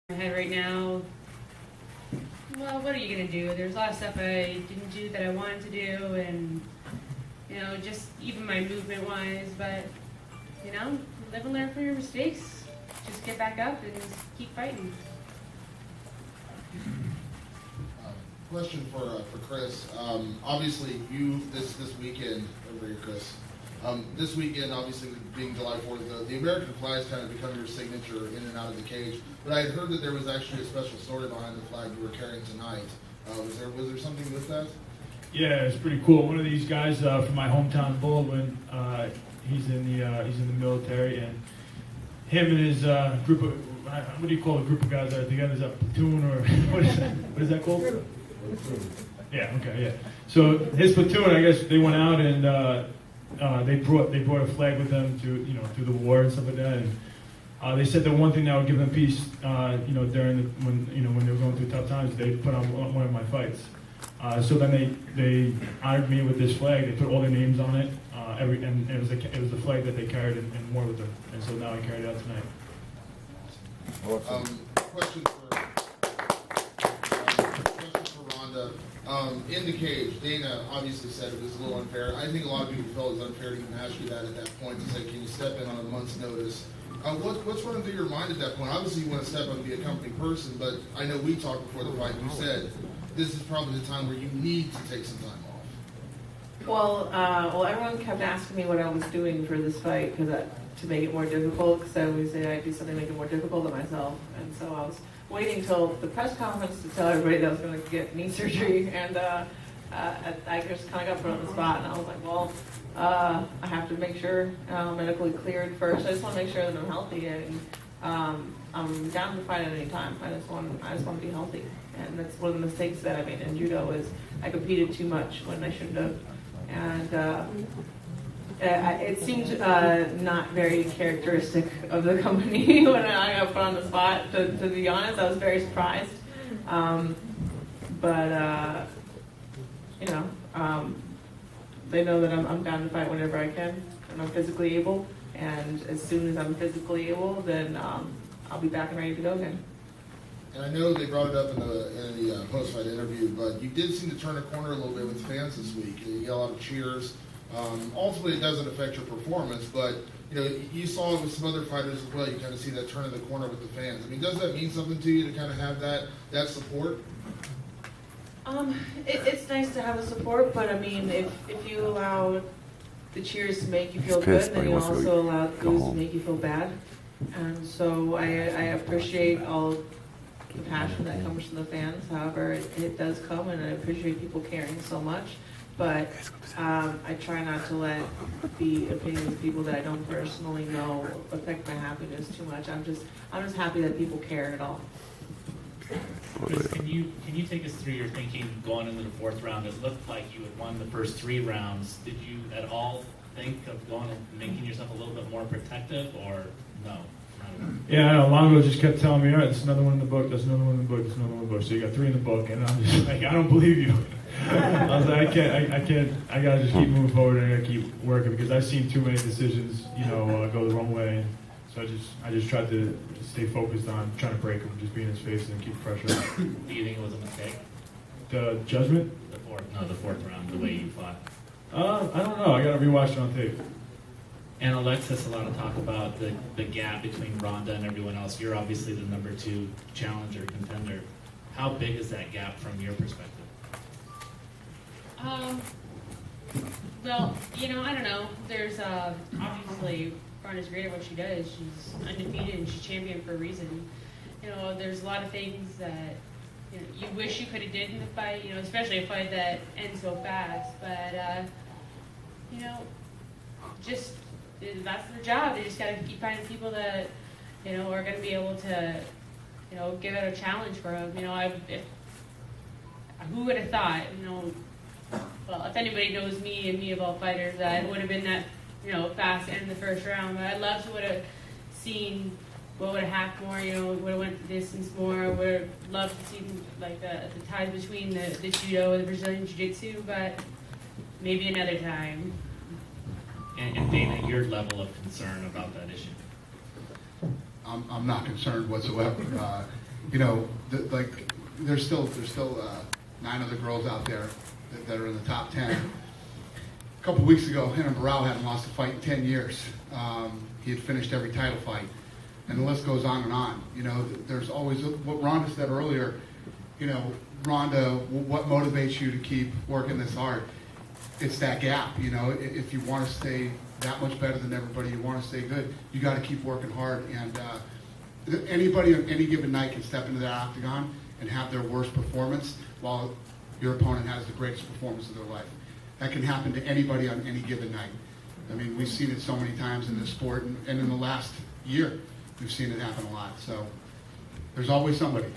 My head right now, well, what are you gonna do? There's a lot of stuff I didn't do that I wanted to do, and just even my movement wise, but live and learn from your mistakes. Just get back up and just keep fighting. Question for Chris. Obviously, you this weekend over here, Chris. This weekend, obviously, being July 4th, the American flag has kind of become your signature in and out of the cage. But I had heard that there was actually a special story behind the flag you were carrying tonight. Was there something with that? Yeah, it's pretty cool. One of these guys from my hometown, Baldwin, he's in the military, and him and his group of what do you call a group of guys that are together? Is that platoon or what is that called? Yeah. Okay. Yeah. So his platoon, I guess, they went out and they brought a flag with them to through the war and stuff like that. And they said the one thing that would give them peace, during when they were going through tough times, they put on one of my fights. So then they honored me with this flag. They put all their names on it. And it was a flag that they carried in war with them. And so now I carried it out tonight. Question for Rhonda. In the cage, Dana obviously said it was a little unfair. I think a lot of people felt it was unfair to even ask you that at that point, to say, can you step in on a month's notice? What's running through your mind at that point? Obviously, you want to step up and be a company person, but I know we talked before the fight. You said this is probably the time where you need to take some time off. Well, everyone kept asking me what I was doing for this fight to make it more difficult, because I always say I'd do something to make it more difficult than myself. And so I was waiting till the press conference to tell everybody that I was going to get knee surgery, and I just kind of got put on the spot, and I was like, well, I have to make sure I'm medically cleared first. I just want to make sure that I'm healthy, and I'm down to fight at any time. I just want to be healthy, and that's one of the mistakes that I made in judo is I competed too much when I shouldn't have, and it seemed not very characteristic of the company when I got put on the spot. To be honest, I was very surprised, but they know that I'm down to fight whenever I can, and I'm physically able. And as soon as I'm physically able, then I'll be back and ready to go again. And I know they brought it up in the post-fight interview, but you did seem to turn a corner a little bit with fans this week. You got a lot of cheers. Ultimately, it doesn't affect your performance, but you saw it with some other fighters as well. You kind of see that turn of the corner with the fans. I mean, does that mean something to you to kind of have that support? It's nice to have the support, but I mean, if you allow the cheers to make you feel good, then you also allow those to make you feel bad. And so I appreciate all the passion that comes from the fans. However, it does come, and I appreciate people caring so much. But I try not to let the opinions of people that I don't personally know affect my happiness too much. I'm just happy that people care at all. Chris, can you take us through your thinking going into the fourth round? It looked like you had won the first 3 rounds. Did you at all think of going and making yourself a little bit more protective, or no? Yeah, I know. Longo just kept telling me, all right, there's another one in the book, there's another one in the book, there's another one in the book. So you got 3 in the book, and I'm just like, I don't believe you. I was like, I can't, I gotta just keep moving forward, and I gotta keep working, because I've seen too many decisions, go the wrong way. So I just tried to stay focused on trying to break him, just be in his face and keep pressure. Do you think it was a mistake? The judgment? The fourth round, the way you fought. I don't know. I gotta rewatch it on tape. And Alexis, a lot of talk about the gap between Ronda and everyone else. You're obviously the number 2 challenger, contender. How big is that gap from your perspective? Well, I don't know. There's obviously Ronda's great at what she does. She's undefeated and she's champion for a reason. There's a lot of things that you wish you could have did in the fight. Especially a fight that ends so fast. But just that's their job. They just got to keep finding people that are going to be able to give it a challenge for them. Who would have thought? Well, if anybody knows me and me of all fighters, that it would have been that fast end in the first round. But I'd love to would have seen what would have happened more. Would have went the distance more. Would have loved to see like the ties between the judo and the Brazilian jiu-jitsu. But maybe another time. And Dana, your level of concern about that issue? I'm not concerned whatsoever. like there's still 9 other girls out there that are in the top 10. A couple weeks ago, Hannah Burrell hadn't lost a fight in 10 years. He had finished every title fight, and the list goes on and on. There's always what Rhonda said earlier. Rhonda, what motivates you to keep working this hard? It's that gap. If you want to stay that much better than everybody, you want to stay good, you got to keep working hard. And anybody on any given night can step into that octagon and have their worst performance while your opponent has the greatest performance of their life. That can happen to anybody on any given night. I mean, we've seen it so many times in this sport, and in the last year, we've seen it happen a lot. So there's always somebody.